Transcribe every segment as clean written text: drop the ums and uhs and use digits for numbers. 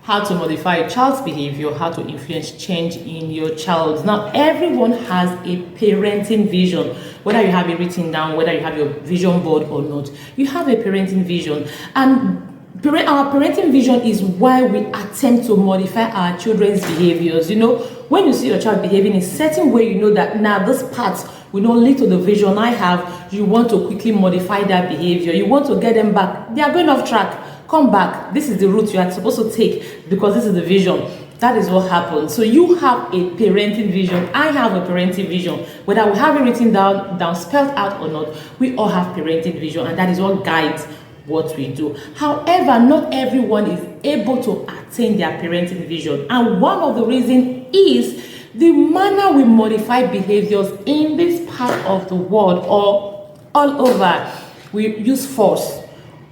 how to modify a child's behavior, how to influence change in your child. Now, everyone has a parenting vision, whether you have it written down, whether you have your vision board or not. You have a parenting vision, and our parenting vision is why we attempt to modify our children's behaviors. You know, when you see your child behaving in a certain way, you know that now this part will not lead to the vision I have. You want to quickly modify that behavior. You want to get them back. They are going off track. Come back. This is the route you are supposed to take because this is the vision. That is what happens. So you have a parenting vision. I have a parenting vision. Whether we have it written down, spelled out or not, we all have parenting vision, and that is what guides what we do. However, not everyone is able to attain their parenting vision, and one of the reasons is the manner we modify behaviors in this part of the world or all over. We use force.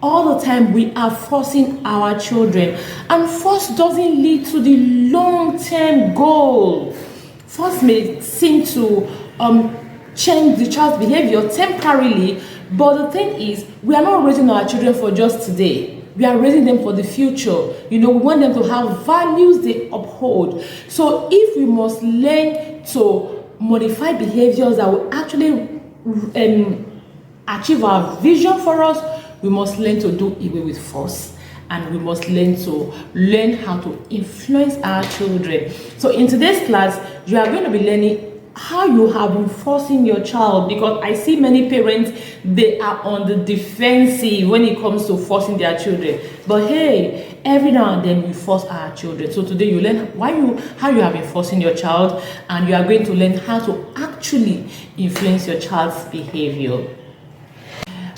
All the time we are forcing our children, and force doesn't lead to the long-term goal. Force may seem to change the child's behavior temporarily, but the thing is, we are not raising our children for just today. We are raising them for the future. You know, we want them to have values they uphold. So if we must learn to modify behaviors that will actually achieve our vision for us, we must learn to do away with force, and we must learn how to influence our children. So in today's class, you are going to be learning how you have been forcing your child, because I see many parents, they are on the defensive when it comes to forcing their children. But hey, every now and then we force our children. So today you learn how you have been forcing your child, and you are going to learn how to actually influence your child's behavior.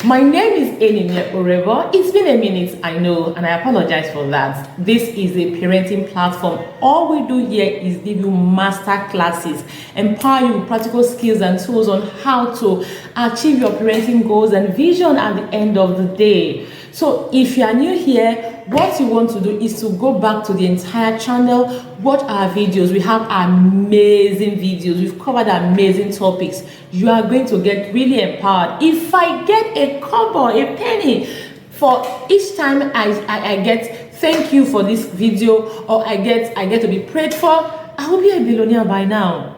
My name is Enime Orebo. It's been a minute, I know, and I apologize for that. This is a parenting platform. All we do here is give you master classes, empower you with practical skills and tools on how to achieve your parenting goals and vision at the end of the day. So if you are new here, what you want to do is to go back to the entire channel, watch our videos. We have amazing videos. We've covered amazing topics. You are going to get really empowered. If I get a kobo, a penny, for each time I get thank you for this video, or I get to be prayed for, I will be a billionaire by now.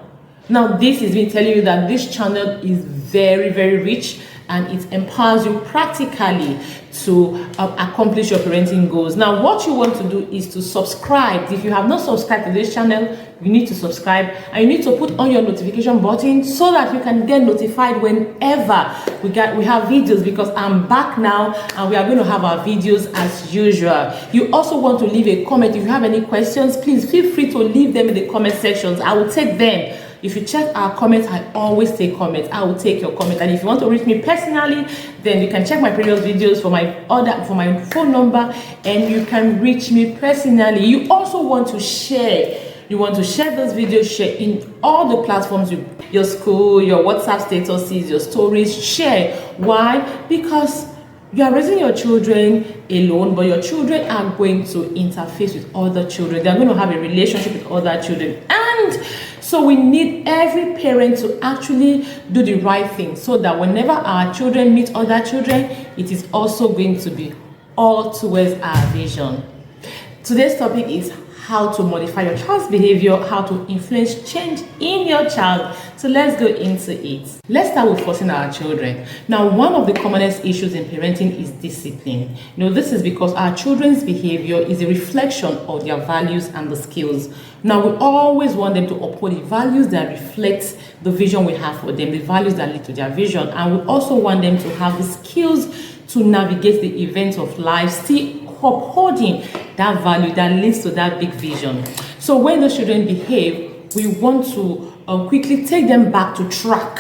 Now, this is me telling you that this channel is very, very rich, and it empowers you practically to accomplish your parenting goals. Now, what you want to do is to subscribe. If you have not subscribed to this channel, you need to subscribe, and you need to put on your notification button so that you can get notified whenever we have videos, because I'm back now and we are going to have our videos as usual. You also want to leave a comment. If you have any questions, please feel free to leave them in the comment sections. I will take them. If you check our comments, I always take comments. I will take your comment. And if you want to reach me personally, then you can check my previous videos for my phone number, and you can reach me personally. You also want to share. You want to share those videos, share in all the platforms, your school, your WhatsApp statuses, your stories, share. Why? Because you are raising your children alone, but your children are going to interface with other children. They are going to have a relationship with other children. And so we need every parent to actually do the right thing, so that whenever our children meet other children, it is also going to be all towards our vision. Today's topic is how to modify your child's behavior, how to influence change in your child. So let's go into it. Let's start with forcing our children. Now, one of the commonest issues in parenting is discipline. You know, this is because our children's behavior is a reflection of their values and the skills. Now, we always want them to uphold the values that reflect the vision we have for them, the values that lead to their vision. And we also want them to have the skills to navigate the events of life, still upholding that value that leads to that big vision. So when the children behave, we want to quickly take them back to track.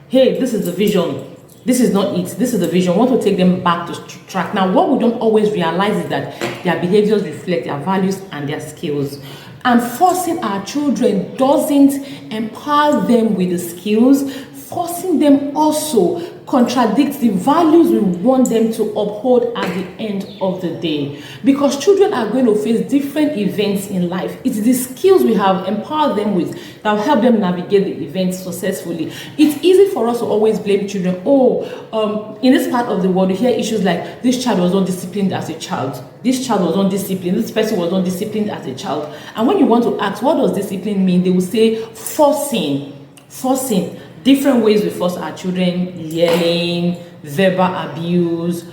Hey, this is the vision. This is not it. This is the vision. We want to take them back to track. Now, what we don't always realize is that their behaviors reflect their values and their skills. And forcing our children doesn't empower them with the skills. Forcing them also contradicts the values we want them to uphold at the end of the day. Because children are going to face different events in life. It's the skills we have empowered them with that will help them navigate the events successfully. It's easy for us to always blame children. In this part of the world, you hear issues like, this child was not disciplined as a child. This child was not disciplined. This person was not disciplined as a child. And when you want to ask, what does discipline mean? They will say forcing. Different ways we force our children: yelling, verbal abuse,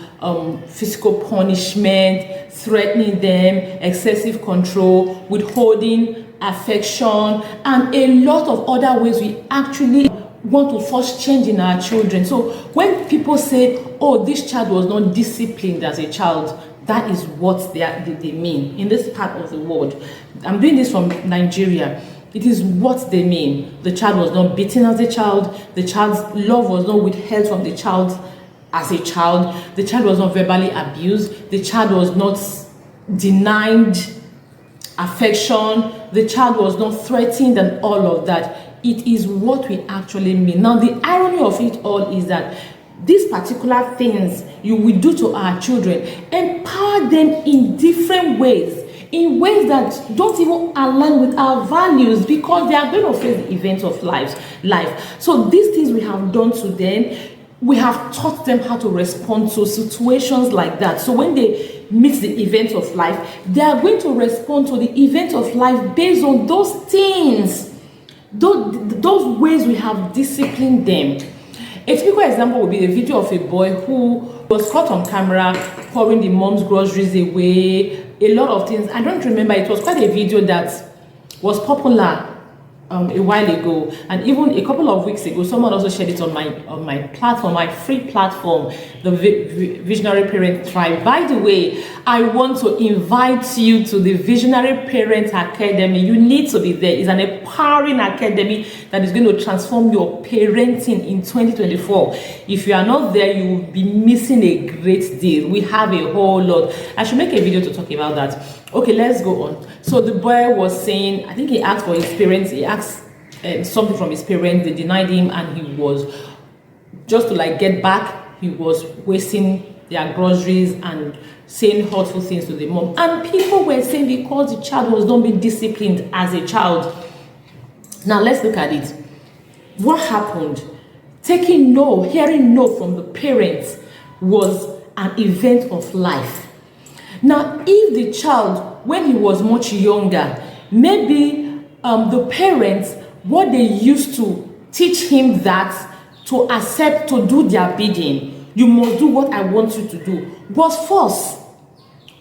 physical punishment, threatening them, excessive control, withholding affection, and a lot of other ways we actually want to force change in our children. So when people say, oh, this child was not disciplined as a child, that is what they mean in this part of the world. I'm doing this from Nigeria. It is what they mean. The child was not beaten as a child. The child's love was not withheld from the child as a child. The child was not verbally abused. The child was not denied affection. The child was not threatened and all of that. It is what we actually mean. Now, the irony of it all is that these particular things we do to our children empower them in different ways, in ways that don't even align with our values, because they are going to face the events of life. So these things we have done to them, we have taught them how to respond to situations like that. So when they meet the events of life, they are going to respond to the events of life based on those things, those ways we have disciplined them. A typical example would be the video of a boy who was caught on camera pouring the mom's groceries away, a lot of things. I don't remember, it was quite a video that was popular a while ago, and even a couple of weeks ago someone also shared it on my platform, my free platform, the Visionary Parent Tribe. By the way, I want to invite you to the Visionary Parent Academy. You need to be there. It's an empowering academy that is going to transform your parenting in 2024. If you are not there, you will be missing a great deal. We have a whole lot. I should make a video to talk about that. Okay, let's go on. So the boy was saying, I think he asked for his parents, he asked something from his parents, they denied him, and he was, just to like get back, he was wasting their groceries and saying hurtful things to the mom. And people were saying because the child was not being disciplined as a child. Now let's look at it. What happened? Taking no, hearing no from the parents was an event of life. Now, if the child, when he was much younger, maybe the parents, what they used to teach him that to accept, to do their bidding, you must do what I want you to do, was force,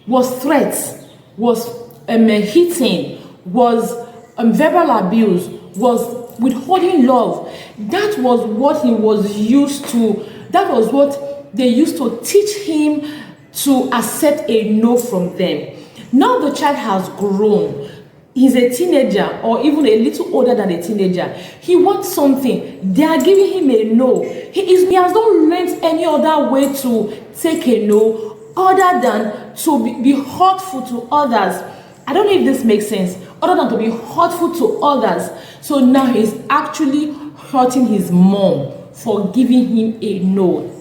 was threats, was hitting, was verbal abuse, was withholding love. That was what he was used to. That was what they used to teach him, to accept a no from them. Now the child has grown. He's a teenager or even a little older than a teenager. He wants something. They are giving him a no. He has not learned any other way to take a no other than to be hurtful to others. I don't know if this makes sense. Other than to be hurtful to others. So now he's actually hurting his mom for giving him a no.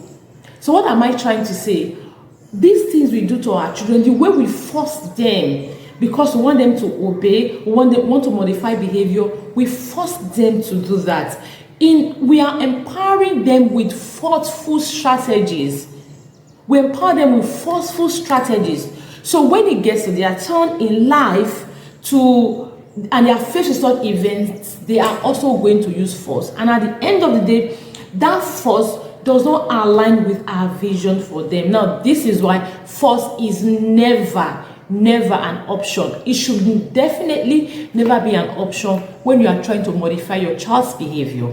So what am I trying to say? These things we do to our children, the way we force them, because we want them to obey, we want to modify behavior, we force them to do that. We are empowering them with forceful strategies. We empower them with forceful strategies. So when it gets to their turn in life and they are faced with such events, they are also going to use force. And at the end of the day, that force does not align with our vision for them. Now, this is why force is never an option. It should definitely never be an option when you are trying to modify your child's behavior.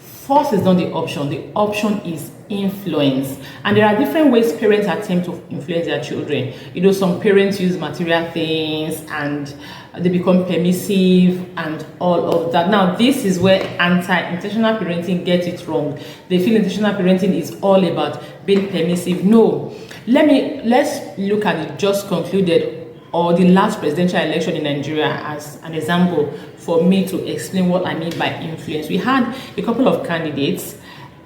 Force is not the option. The option is influence. And there are different ways parents attempt to influence their children. You know, some parents use material things and they become permissive and all of that. Now, this is where anti-intentional parenting gets it wrong. They feel intentional parenting is all about being permissive. No. Let's look at the just concluded or the last presidential election in Nigeria as an example for me to explain what I mean by influence. We had a couple of candidates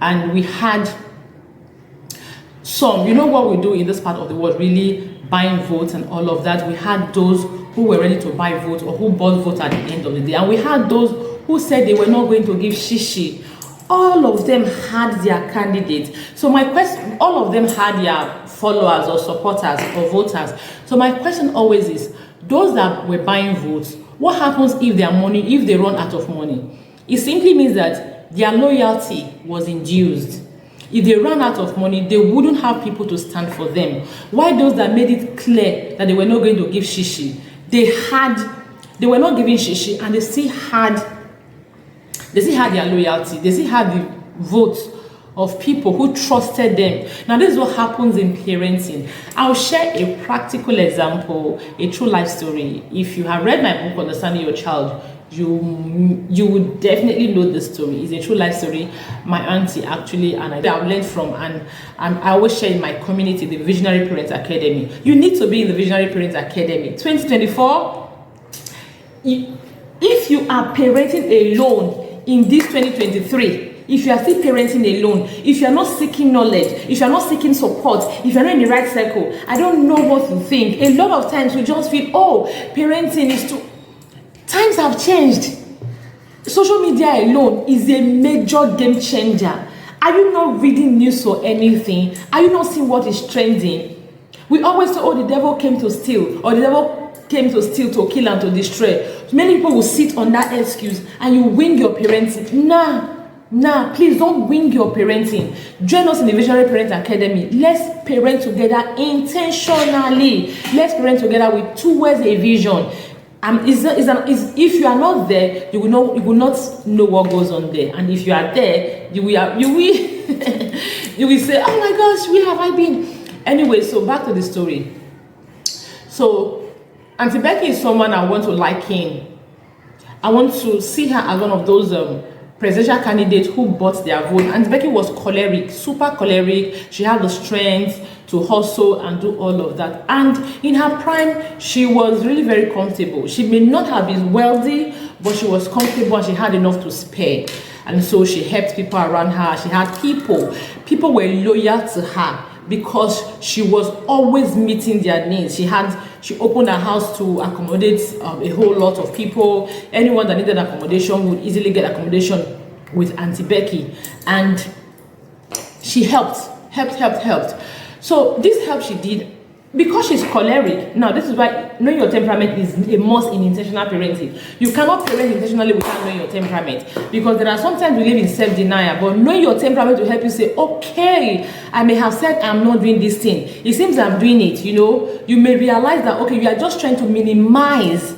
and we had some, you know what we do in this part of the world, really buying votes and all of that. We had those who were ready to buy votes or who bought votes at the end of the day, and we had those who said they were not going to give shishi. All of them had their candidates. So my question, all of them had their followers or supporters or voters. So my question always is, those that were buying votes, what happens if if they run out of money? It simply means that their loyalty was induced. If they ran out of money, they wouldn't have people to stand for them. Why those that made it clear that they were not going to give shishi? They were not giving shishi, and they still had their loyalty. They still had the votes of people who trusted them. Now, this is what happens in parenting. I'll share a practical example, a true life story. If you have read my book, Understanding Your Child, you would definitely know this story. It's a true life story. My auntie actually, and I've learned from, and I always share in my community, the Visionary Parents Academy. You need to be in the Visionary Parents Academy. 2024, if you are parenting alone in this 2023, if you are still parenting alone, if you are not seeking knowledge, if you are not seeking support, if you are not in the right circle, I don't know what to think. A lot of times we just feel, oh, parenting is too... Times have changed. Social media alone is a major game changer. Are you not reading news or anything? Are you not seeing what is trending? We always say, oh, the devil came to steal, or the devil came to steal, to kill, and to destroy. Many people will sit on that excuse and you wing your parenting. Nah, please don't wing your parenting. Join us in the Visionary Parent Academy. Let's parent together intentionally. Let's parent together with towards a vision. If you are not there, you will not know what goes on there. And if you are there, you will you will say, oh my gosh, where have I been? Anyway, so back to the story. So Auntie Becky is someone I want to liken. I want to see her as one of those presidential candidates who bought their vote. Auntie Becky was choleric, super choleric. She had the strength to hustle and do all of that. And in her prime, she was really very comfortable. She may not have been wealthy, but she was comfortable and she had enough to spare. And so she helped people around her. She had people were loyal to her because she was always meeting their needs. She opened her house to accommodate a whole lot of people. Anyone that needed accommodation would easily get accommodation with Auntie Becky. And she helped. So this help she did because she's choleric. Now, this is why knowing your temperament is a must in intentional parenting. You cannot parent intentionally without knowing your temperament, because there are sometimes we live in self-denial, but knowing your temperament will help you say, okay, I may have said I'm not doing this thing. It seems I'm doing it, you know. You may realize that, okay, you are just trying to minimize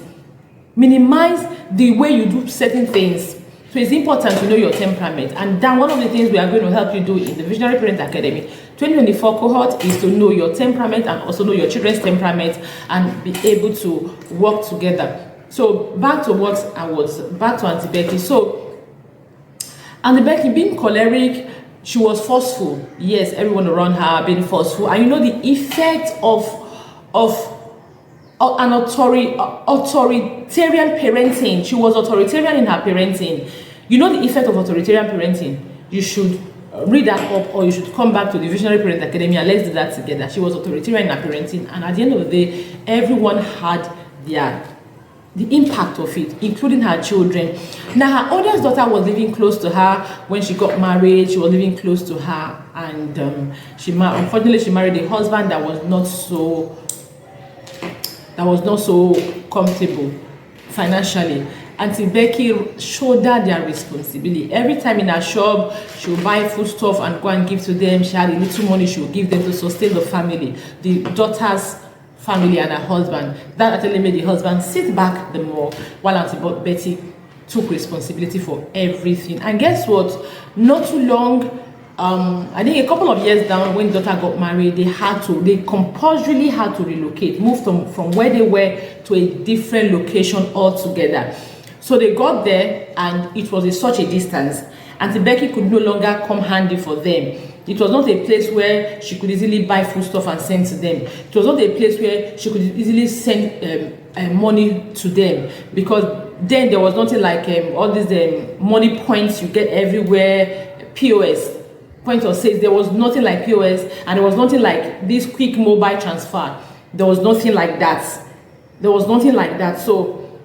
the way you do certain things. So it's important to know your temperament. And then one of the things we are going to help you do in the Visionary Parent Academy 2024 cohort is to know your temperament and also know your children's temperament and be able to work together. So back to Auntie Becky. So Auntie Becky, being choleric, she was forceful. Yes, everyone around her being forceful. And you know the effect of an authoritarian parenting. She was authoritarian in her parenting. You know the effect of authoritarian parenting. You should read that up, or you should come back to the Visionary Parent Academy and let's do that together. She was authoritarian in her parenting, and at the end of the day, everyone had the impact of it, including her children. Now, her oldest daughter was living close to her when she got married. She was living close to her, and unfortunately, she married a husband that was not so comfortable financially. Auntie Becky shouldered their responsibility. Every time in her shop, she would buy foodstuff and go and give to them. She had a little money she would give them to sustain the family, the daughter's family and her husband. That actually made the husband sit back the more, while Auntie Betty took responsibility for everything. And guess what? Not too long, I think a couple of years down, when daughter got married, they compulsorily had to relocate, move from where they were to a different location altogether. So they got there, and it was such a distance. Auntie Becky could no longer come handy for them. It was not a place where she could easily buy foodstuff and send to them. It was not a place where she could easily send money to them, because then there was nothing like all these money points you get everywhere, POS. point of sales. There was nothing like POS, and there was nothing like this quick mobile transfer. There was nothing like that. There was nothing like that. So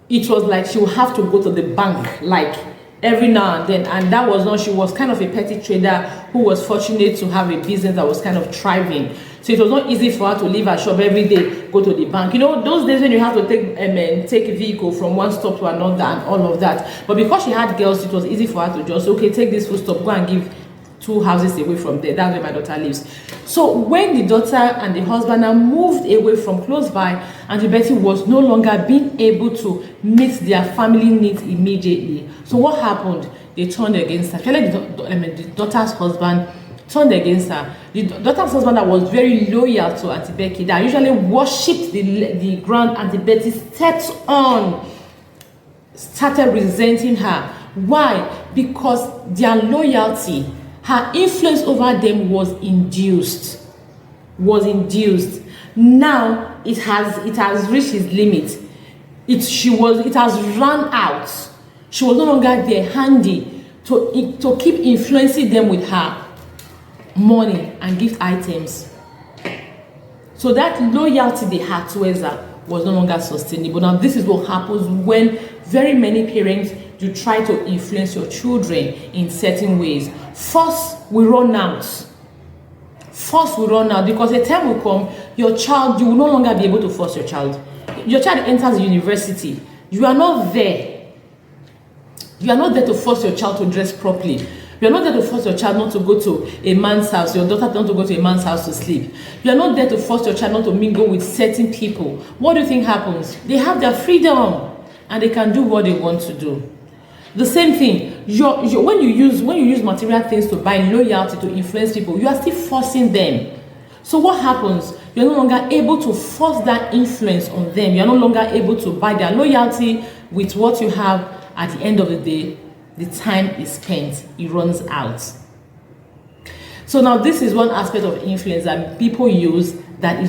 it was like she would have to go to the bank like every now and then, and that was not, she was kind of a petty trader who was fortunate to have a business that was kind of thriving. So it was not easy for her to leave her shop every day, go to the bank. You know, those days when you have to take a vehicle from one stop to another and all of that. But because she had girls, it was easy for her to just, okay, take this food stop, go and give 2 houses away from there. That's where my daughter lives. So when the daughter and the husband now moved away from close by, Auntie Betty was no longer being able to meet their family needs immediately. So what happened? They turned against her. The daughter's husband turned against her. The daughter's husband that was very loyal to Auntie Becky, that usually worshipped the ground Auntie Betty stepped on, started resenting her. Why? Because their loyalty, her influence over them was induced. Now it has reached its limit. It has run out. She was no longer there handy to keep influencing them with her money and gift items. So that loyalty they had towards her was no longer sustainable. Now this is what happens when very many parents, you try to influence your children in certain ways. First, we run out. Because a time will come, your child, you will no longer be able to force your child. Your child enters university. You are not there. You are not there to force your child to dress properly. You are not there to force your child not to go to a man's house, your daughter not to go to a man's house to sleep. You are not there to force your child not to mingle with certain people. What do you think happens? They have their freedom and they can do what they want to do. The same thing, when you use material things to buy loyalty, to influence people, you are still forcing them. So what happens? You're no longer able to force that influence on them. You're no longer able to buy their loyalty with what you have. At the end of the day, the time is spent, it runs out. So now this is one aspect of influence that people use that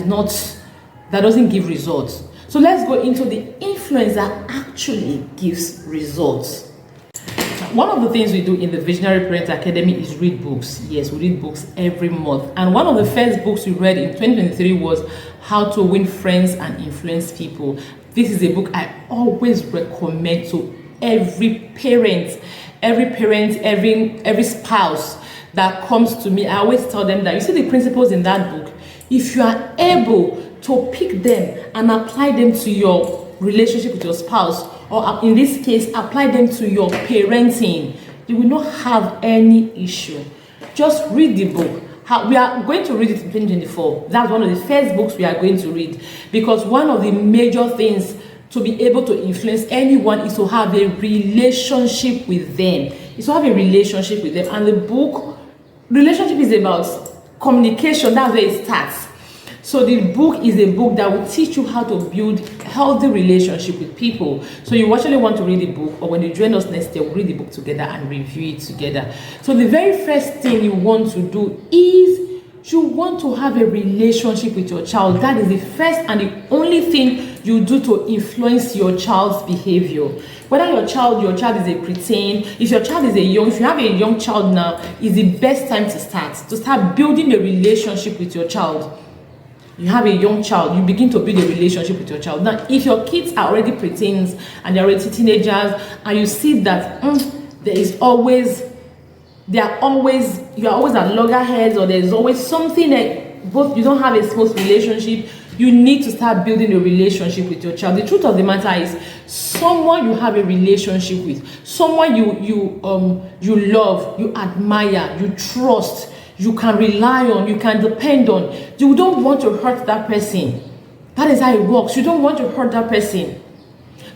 doesn't give results. So let's go into the influence that actually gives results. One of the things we do in the Visionary Parent Academy is read books. Yes, we read books every month. And one of the first books we read in 2023 was How to Win Friends and Influence People. This is a book I always recommend to every parent, every spouse that comes to me. I always tell them that, you see the principles in that book, if you are able to pick them and apply them to your relationship with your spouse, or in this case, apply them to your parenting, you will not have any issue. Just read the book. We are going to read it in 2024. That's one of the first books we are going to read, because one of the major things to be able to influence anyone is to have a relationship with them. And the book, relationship is about communication. That's where it starts. So the book is a book that will teach you how to build healthy relationship with people. So you actually want to read the book, or when you join us next year, we'll read the book together and review it together. So the very first thing you want to do is you want to have a relationship with your child. That is the first and the only thing you do to influence your child's behavior. Whether your child is a preteen, if your child is if you have a young child now, is the best time to start building a relationship with your child. You have a young child, you begin to build a relationship with your child. Now, if your kids are already preteens and they're already teenagers, and you see that you are always at loggerheads, or there's always something that both you don't have a smooth relationship, you need to start building a relationship with your child. The truth of the matter is, someone you have a relationship with, someone you love, you admire, you trust, you can rely on, you can depend on, you don't want to hurt that person. That is how it works. You don't want to hurt that person.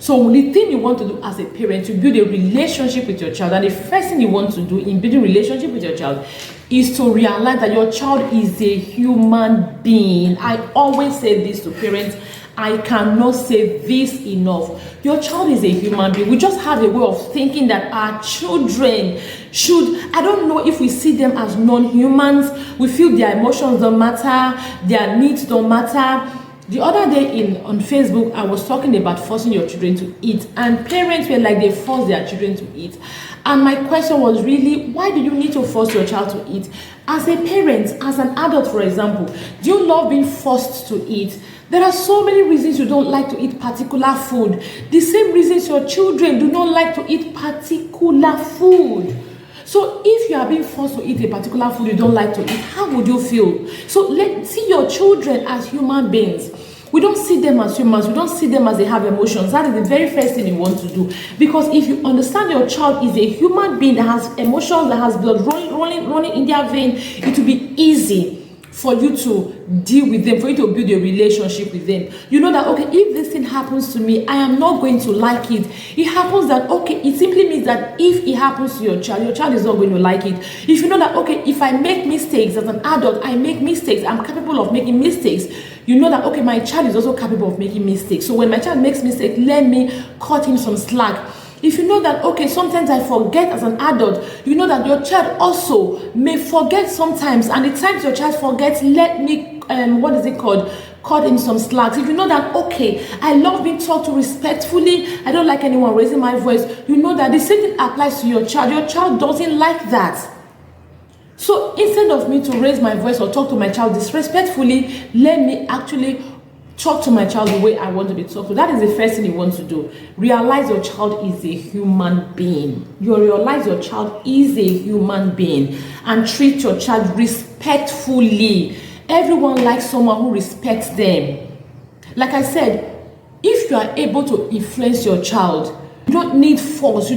So the thing you want to do as a parent, to build a relationship with your child, and the first thing you want to do in building a relationship with your child is to realize that your child is a human being. I always say this to parents. I cannot say this enough. Your child is a human being. We just have a way of thinking that our children I don't know if we see them as non-humans. We feel their emotions don't matter, their needs don't matter. The other day on Facebook, I was talking about forcing your children to eat, and parents were like, they force their children to eat. And my question was really, why do you need to force your child to eat? As a parent, as an adult, for example, do you love being forced to eat? There are so many reasons you don't like to eat particular food. The same reasons your children do not like to eat particular food. So if you are being forced to eat a particular food you don't like to eat, how would you feel? So let's see your children as human beings. We don't see them as humans. We don't see them as they have emotions. That is the very first thing you want to do. Because if you understand your child is a human being that has emotions, that has blood running in their vein, it will be easy for you to deal with them, for you to build a relationship with them. You know that, okay, if this thing happens to me, I am not going to like it. It happens that, okay, it simply means that if it happens to your child is not going to like it. If you know that, okay, if I make mistakes as an adult, I make mistakes, I'm capable of making mistakes. You know that, okay, my child is also capable of making mistakes. So when my child makes mistakes, let me cut him some slack. If you know that, okay, sometimes I forget as an adult, you know that your child also may forget sometimes, and the times your child forgets, let me, cut in some slacks. If you know that, okay, I love being talked to respectfully, I don't like anyone raising my voice, you know that the same thing applies to your child doesn't like that. So instead of me to raise my voice or talk to my child disrespectfully, let me actually talk to my child the way I want to be talked to. That is the first thing you want to do. Realize your child is a human being. You realize your child is a human being and treat your child respectfully. Everyone likes someone who respects them. Like I said, if you are able to influence your child, you don't need force. You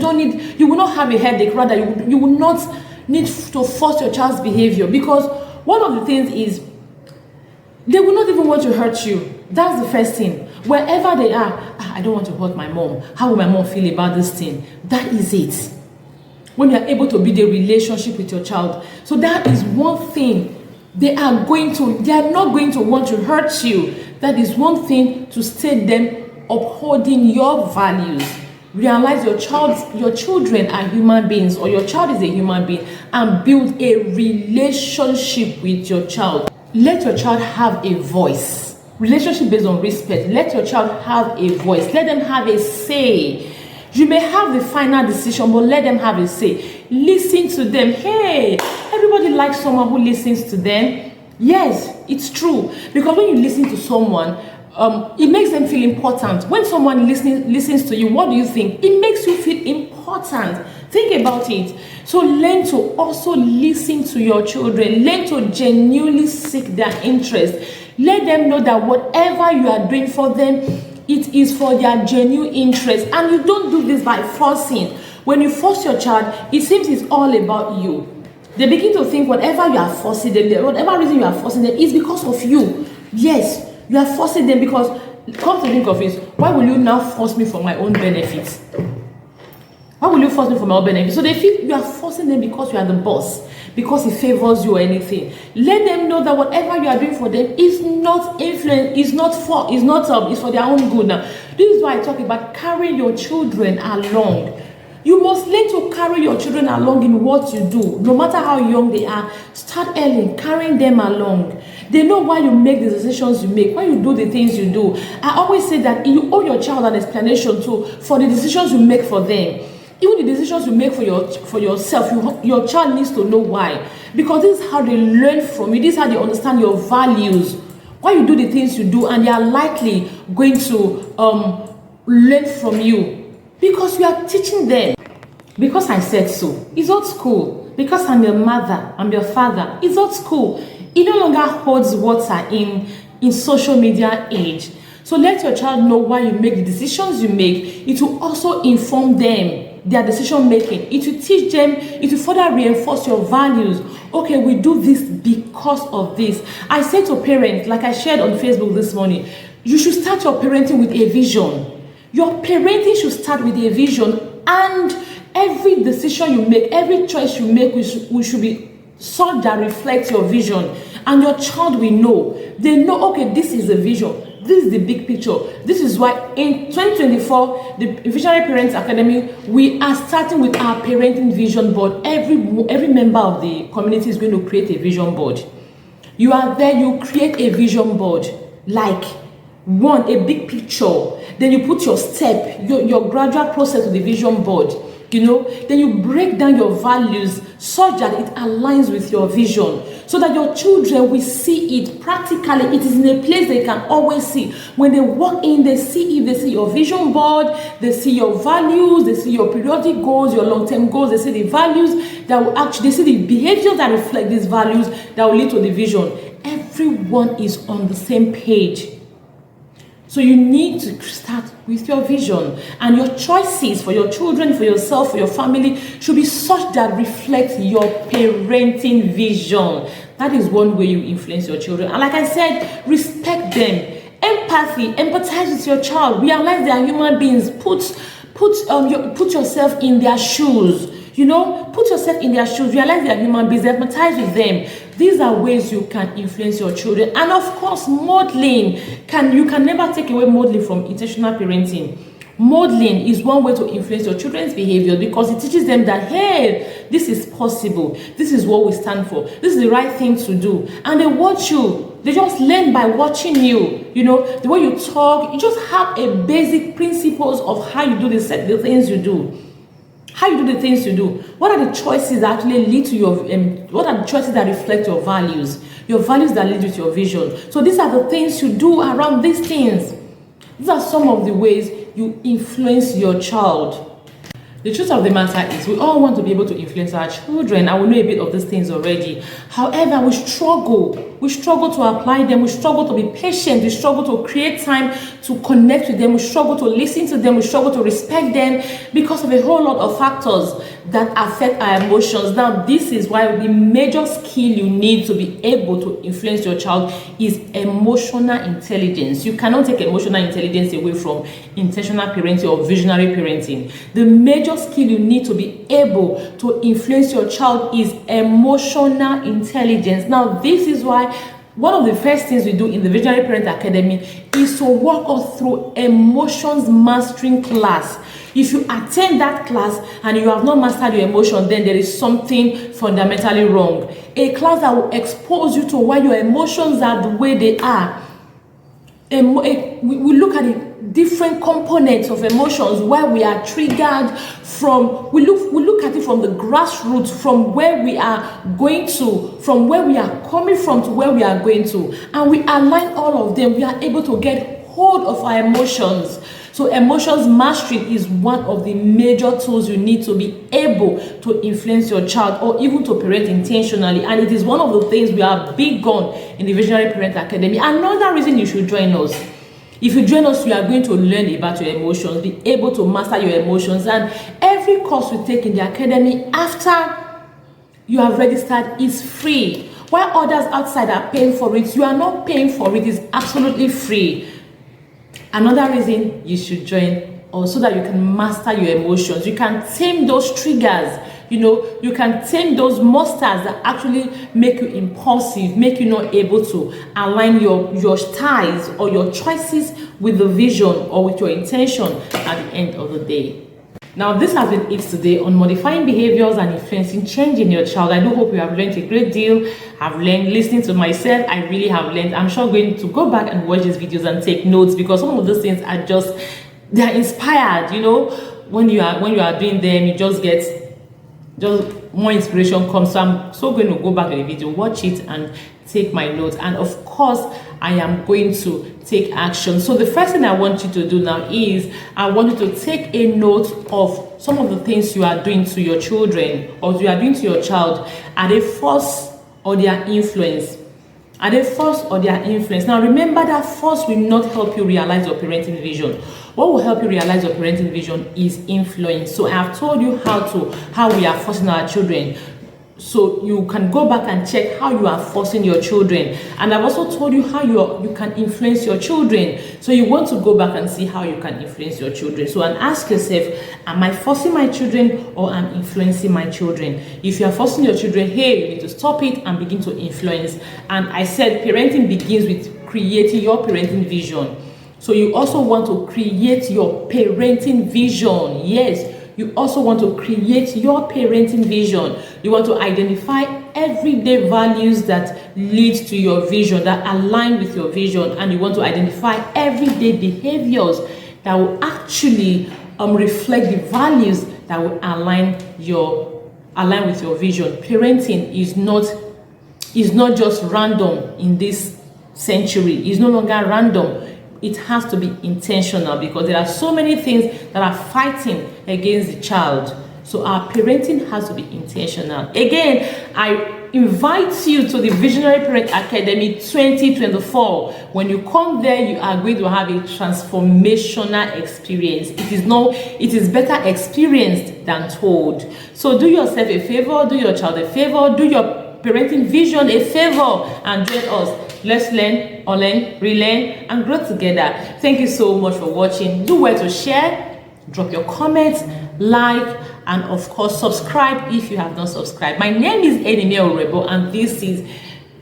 will not have a headache. Rather, you will not need to force your child's behavior, because one of the things is they will not even want to hurt you. That's the first thing. Wherever they are, I don't want to hurt my mom. How will my mom feel about this thing? That is it. When you are able to build a relationship with your child. So that is one thing. They are not going to want to hurt you. That is one thing to state them upholding your values. Realize your children are human beings, or your child is a human being, and build a relationship with your child. Let your child have a voice. Relationship based on respect. Let your child have a voice. Let them have a say. You may have the final decision, but let them have a say. Listen to them. Hey, everybody likes someone who listens to them. Yes, it's true. Because when you listen to someone, it makes them feel important. When someone listens to you, what do you think? It makes you feel important. Think about it. So learn to also listen to your children. Learn to genuinely seek their interest. Let them know that whatever you are doing for them, it is for their genuine interest. And you don't do this by forcing. When you force your child, it seems it's all about you. They begin to think whatever you are forcing them, whatever reason you are forcing them, is because of you. Yes, you are forcing them because, come to think of it, why will you now force me for my own benefits? Why will you force me for my own benefits? So they feel you are forcing them because you are the boss, because it favors you or anything. Let them know that whatever you are doing for them is not influence, it's for their own good. Now, this is why I talk about carrying your children along. You must learn to carry your children along in what you do. No matter how young they are, start early, carrying them along. They know why you make the decisions you make, why you do the things you do. I always say that you owe your child an explanation too for the decisions you make for them. Even the decisions you make for yourself, your child needs to know why. Because this is how they learn from you. This is how they understand your values. Why you do the things you do, and they are likely going to learn from you. Because you are teaching them. Because I said so. It's not school. Because I'm your mother, I'm your father. It's not school. It no longer holds water in social media age. So let your child know why you make the decisions you make. It will also inform them, their decision making. It will teach them, it will further reinforce your values. Okay, we do this because of this. I said to parents, like I shared on Facebook this morning, you should start your parenting with a vision. Your parenting should start with a vision, and every decision you make, every choice you make, we should be such that reflects your vision. And your child will know. They know, okay, this is the vision. This is the big picture. This is why in 2024, the Visionary Parents Academy, we are starting with our parenting vision board. Every member of the community is going to create a vision board. You are there, you create a vision board. Like, one, a big picture, then you put your step, your gradual process to the vision board, then you break down your values such that it aligns with your vision, so that your children will see it practically. It is in a place they can always see. When they walk in, they see it. They see your vision board, they see your values, they see your periodic goals, your long-term goals, they see the values that will actually, they see the behaviors that reflect these values that will lead to the vision. Everyone is on the same page. So you need to start with your vision, and your choices for your children, for yourself, for your family should be such that reflect your parenting vision. That is one way you influence your children. And like I said, respect them. Empathy, empathize with your child. Realize they are human beings. Put yourself in their shoes. Put yourself in their shoes. Realize they are human beings. Empathize with them. These are ways you can influence your children. And of course, modeling. You can never take away modeling from intentional parenting. Modeling is one way to influence your children's behavior, because it teaches them that, hey, this is possible. This is what we stand for. This is the right thing to do. And they watch you. They just learn by watching you. The way you talk, you just have a basic principles of how you do the things you do. How you do the things you do. What are the choices that actually lead to your, what are the choices that reflect your values that lead with your vision. So these are the things you do around these things. These are some of the ways you influence your child. The truth of the matter is, we all want to be able to influence our children, and we know a bit of these things already. However, we struggle to apply them. We struggle to be patient. We struggle to create time to connect with them. We struggle to listen to them. We struggle to respect them, because of a whole lot of factors that affect our emotions. Now, this is why the major skill you need to be able to influence your child is emotional intelligence. You cannot take emotional intelligence away from intentional parenting or visionary parenting. The major skill you need to be able to influence your child is emotional intelligence. Now, this is why one of the first things we do in the Visionary Parent Academy is to walk us through emotions mastering class. If you attend that class and you have not mastered your emotion, then there is something fundamentally wrong. A class that will expose you to why your emotions are the way they are. We look at the different components of emotions, where we are triggered from. We look at it from the grassroots, from where we are going to, from where we are coming from to where we are going to, and we align all of them. We are able to get hold of our emotions. So emotions mastery is one of the major tools you need to be able to influence your child, or even to parent intentionally. And it is one of the things we are big on in the Visionary Parent Academy. Another reason you should join us. If you join us, you are going to learn about your emotions, be able to master your emotions. And every course we take in the academy after you have registered is free. While others outside are paying for it, you are not paying for it. It's absolutely free. Another reason you should join, so that you can master your emotions. You can tame those triggers. You can tame those monsters that actually make you impulsive, make you not able to align your styles or your choices with the vision or with your intention at the end of the day. Now, this has been it today on modifying behaviors and influencing change in your child. I do hope you have learned a great deal. I've learned listening to myself. I really have learned. I'm sure going to go back and watch these videos and take notes, because some of those things are just, they are inspired. When you are doing them, you just get more inspiration comes. So I'm so going to go back to the video, watch it, and take my notes. And of course, I am going to take action. So the first thing I want you to do now is, I want you to take a note of some of the things you are doing to your children, or you are doing to your child. Are they force or their influence? Are they force or their influence? Now remember that force will not help you realize your parenting vision. What will help you realize your parenting vision is influence. So I have told you how we are forcing our children. So you can go back and check how you are forcing your children. And I've also told you how you can influence your children. So you want to go back and see how you can influence your children. So and ask yourself, am I forcing my children or am I influencing my children? If you are forcing your children, hey, you need to stop it and begin to influence. And I said parenting begins with creating your parenting vision. So you also want to create your parenting vision. Yes, You also want to create your parenting vision. You want to identify everyday values that lead to your vision, that align with your vision, and you want to identify everyday behaviors that will actually reflect the values that will align with your vision. Parenting is not just random in this century. It's no longer random. It has to be intentional, because there are so many things that are fighting against the child. So our parenting has to be intentional. Again, I invite you to the Visionary Parent Academy 2024. When you come there, you are going to have a transformational experience. It is better experienced than told. So do yourself a favor, do your child a favor, do your parenting vision a favor, and join us. Let's learn, unlearn, relearn, and grow together. Thank you so much for watching. Do well to share, drop your comments, like, and of course subscribe if you have not subscribed. My name is Enimie Orebo, and this is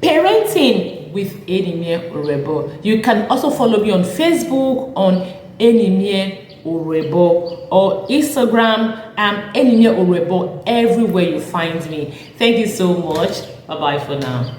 Parenting with Enimie Orebo. You can also follow me on Facebook on Enimie Orebo, or Instagram Enimie Orebo, everywhere you find me. Thank you so much. Bye bye for now.